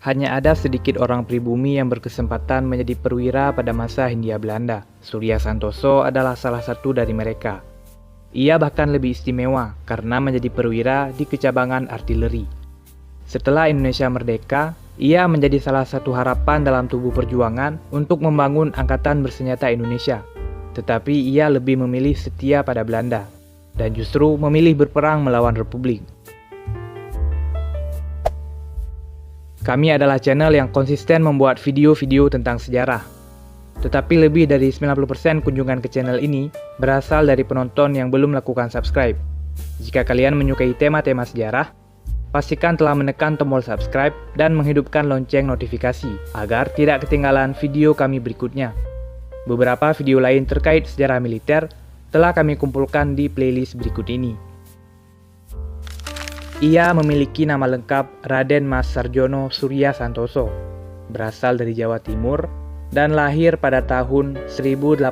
hanya ada sedikit orang pribumi yang berkesempatan menjadi perwira pada masa Hindia Belanda. Surya Santoso adalah salah satu dari mereka. Ia bahkan lebih istimewa karena menjadi perwira di kecabangan artileri. Setelah Indonesia merdeka, ia menjadi salah satu harapan dalam tubuh perjuangan untuk membangun Angkatan Bersenjata Indonesia. Tetapi ia lebih memilih setia pada Belanda dan justru memilih berperang melawan Republik. Kami adalah channel yang konsisten membuat video-video tentang sejarah. Tetapi lebih dari 90% kunjungan ke channel ini berasal dari penonton yang belum melakukan subscribe. Jika kalian menyukai tema-tema sejarah, pastikan telah menekan tombol subscribe dan menghidupkan lonceng notifikasi agar tidak ketinggalan video kami berikutnya. Beberapa video lain terkait sejarah militer telah kami kumpulkan di playlist berikut ini. Ia memiliki nama lengkap Raden Mas Sarjono Surya Santoso, berasal dari Jawa Timur, dan lahir pada tahun 1898.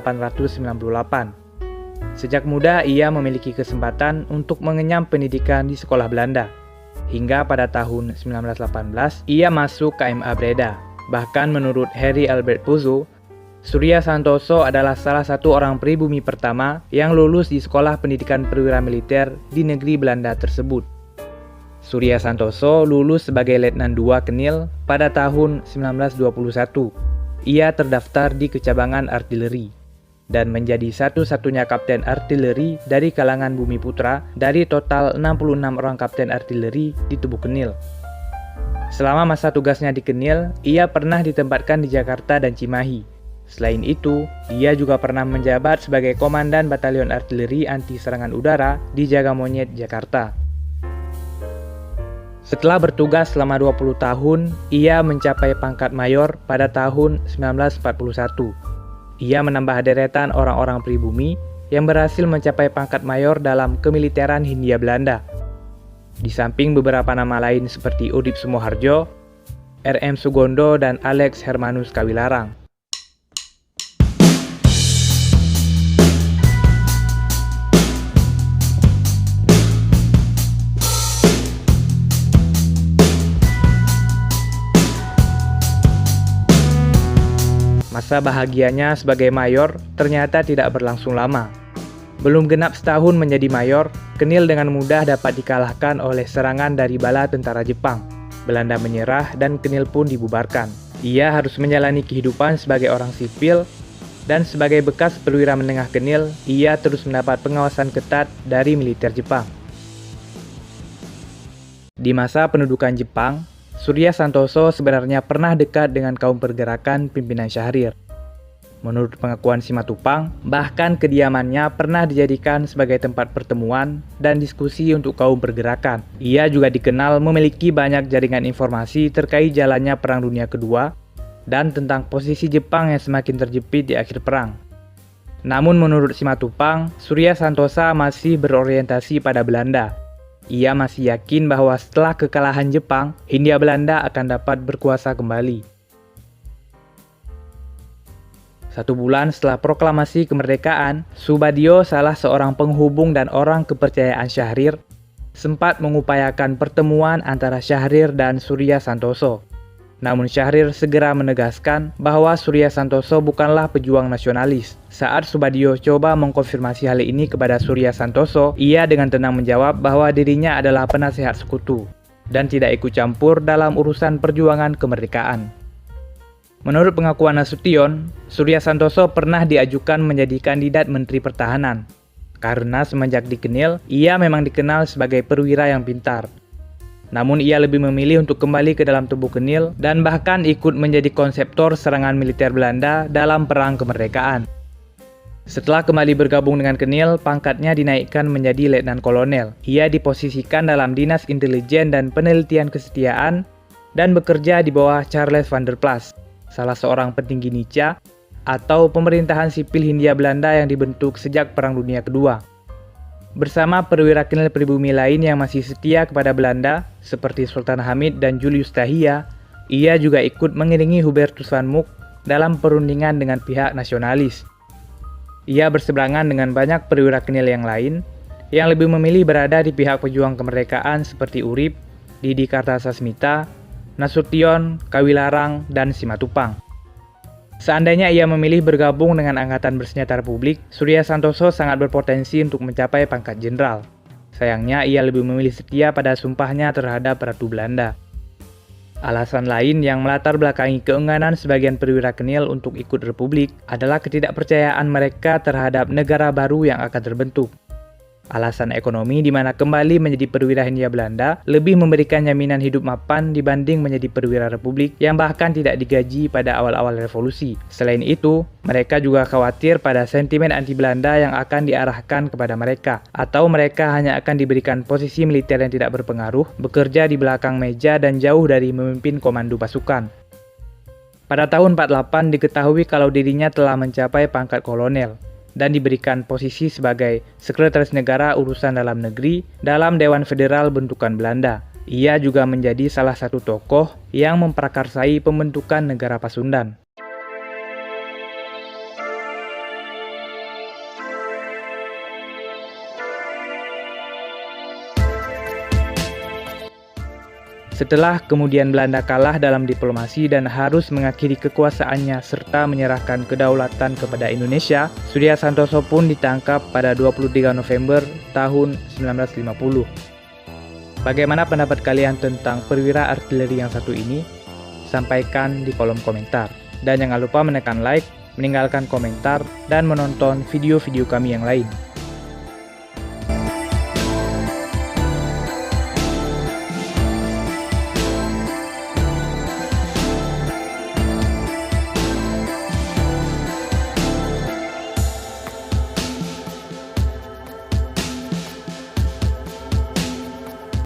Sejak muda ia memiliki kesempatan untuk mengenyam pendidikan di sekolah Belanda. Hingga pada tahun 1918 ia masuk KMA Breda. Bahkan menurut Harry Albert Puzo, Surya Santoso adalah salah satu orang pribumi pertama yang lulus di sekolah pendidikan perwira militer di negeri Belanda tersebut. Surya Santoso lulus sebagai Letnan II Kenil pada tahun 1921. Ia terdaftar di kecabangan artileri dan menjadi satu-satunya kapten artileri dari kalangan Bumi Putra dari total 66 orang kapten artileri di tubuh Kenil. Selama masa tugasnya di Kenil, ia pernah ditempatkan di Jakarta dan Cimahi. Selain itu, dia juga pernah menjabat sebagai Komandan Batalion Artileri Anti Serangan Udara di Jagamonyet, Jakarta. Setelah bertugas selama 20 tahun, ia mencapai pangkat mayor pada tahun 1941. Ia menambah deretan orang-orang pribumi yang berhasil mencapai pangkat mayor dalam kemiliteran Hindia Belanda. Di samping beberapa nama lain seperti Udip Sumoharjo, R.M. Sugondo, dan Alex Hermanus Kawilarang. Masa bahagianya sebagai mayor ternyata tidak berlangsung lama. Belum genap setahun menjadi mayor, Kenil dengan mudah dapat dikalahkan oleh serangan dari bala tentara Jepang. Belanda menyerah dan Kenil pun dibubarkan. Ia harus menjalani kehidupan sebagai orang sipil, dan sebagai bekas perwira menengah Kenil, ia terus mendapat pengawasan ketat dari militer Jepang. Di masa pendudukan Jepang, Surya Santoso sebenarnya pernah dekat dengan kaum pergerakan pimpinan Syahrir. Menurut pengakuan Simatupang, bahkan kediamannya pernah dijadikan sebagai tempat pertemuan dan diskusi untuk kaum pergerakan. Ia juga dikenal memiliki banyak jaringan informasi terkait jalannya Perang Dunia Kedua dan tentang posisi Jepang yang semakin terjepit di akhir perang. Namun menurut Simatupang, Surya Santosa masih berorientasi pada Belanda. Ia masih yakin bahwa setelah kekalahan Jepang, Hindia Belanda akan dapat berkuasa kembali. 1 bulan setelah proklamasi kemerdekaan, Subadio, salah seorang penghubung dan orang kepercayaan Syahrir, sempat mengupayakan pertemuan antara Syahrir dan Surya Santoso. Namun Syahrir segera menegaskan bahwa Surya Santoso bukanlah pejuang nasionalis. Saat Subadio coba mengkonfirmasi hal ini kepada Surya Santoso, ia dengan tenang menjawab bahwa dirinya adalah penasehat sekutu dan tidak ikut campur dalam urusan perjuangan kemerdekaan. Menurut pengakuan Nasution, Surya Santoso pernah diajukan menjadi kandidat Menteri Pertahanan. Karena semenjak di Kenil, ia memang dikenal sebagai perwira yang pintar. Namun ia lebih memilih untuk kembali ke dalam tubuh Kenil dan bahkan ikut menjadi konseptor serangan militer Belanda dalam perang kemerdekaan. Setelah kembali bergabung dengan Kenil, pangkatnya dinaikkan menjadi Letnan Kolonel. Ia diposisikan dalam Dinas Intelijen dan Penelitian Kesetiaan dan bekerja di bawah Charles van der Plas, salah seorang petinggi Nica atau pemerintahan sipil Hindia Belanda yang dibentuk sejak Perang Dunia Kedua. Bersama perwira Kenil pribumi lain yang masih setia kepada Belanda, seperti Sultan Hamid dan Julius Tahia, ia juga ikut mengiringi Hubertus van Mook dalam perundingan dengan pihak nasionalis. Ia berseberangan dengan banyak perwira Kenil yang lain, yang lebih memilih berada di pihak pejuang kemerdekaan seperti Urip, Didi Kartasasmita, Nasution, Kawilarang, dan Simatupang. Seandainya ia memilih bergabung dengan Angkatan Bersenjata Republik, Surya Santoso sangat berpotensi untuk mencapai pangkat jenderal. Sayangnya ia lebih memilih setia pada sumpahnya terhadap Ratu Belanda. Alasan lain yang melatar belakangi keengganan sebagian perwira Kenil untuk ikut Republik adalah ketidakpercayaan mereka terhadap negara baru yang akan terbentuk. Alasan ekonomi di mana kembali menjadi perwira Hindia Belanda lebih memberikan jaminan hidup mapan dibanding menjadi perwira Republik yang bahkan tidak digaji pada awal-awal revolusi. Selain itu, mereka juga khawatir pada sentimen anti-Belanda yang akan diarahkan kepada mereka, atau mereka hanya akan diberikan posisi militer yang tidak berpengaruh, bekerja di belakang meja dan jauh dari memimpin komando pasukan. Pada tahun 48 diketahui kalau dirinya telah mencapai pangkat kolonel dan diberikan posisi sebagai Sekretaris Negara Urusan Dalam Negeri dalam Dewan Federal bentukan Belanda. Ia juga menjadi salah satu tokoh yang memprakarsai pembentukan negara Pasundan. Setelah kemudian Belanda kalah dalam diplomasi dan harus mengakhiri kekuasaannya serta menyerahkan kedaulatan kepada Indonesia, Surya Santoso pun ditangkap pada 23 November tahun 1950. Bagaimana pendapat kalian tentang perwira artileri yang satu ini? Sampaikan di kolom komentar. Dan jangan lupa menekan like, meninggalkan komentar, dan menonton video-video kami yang lain.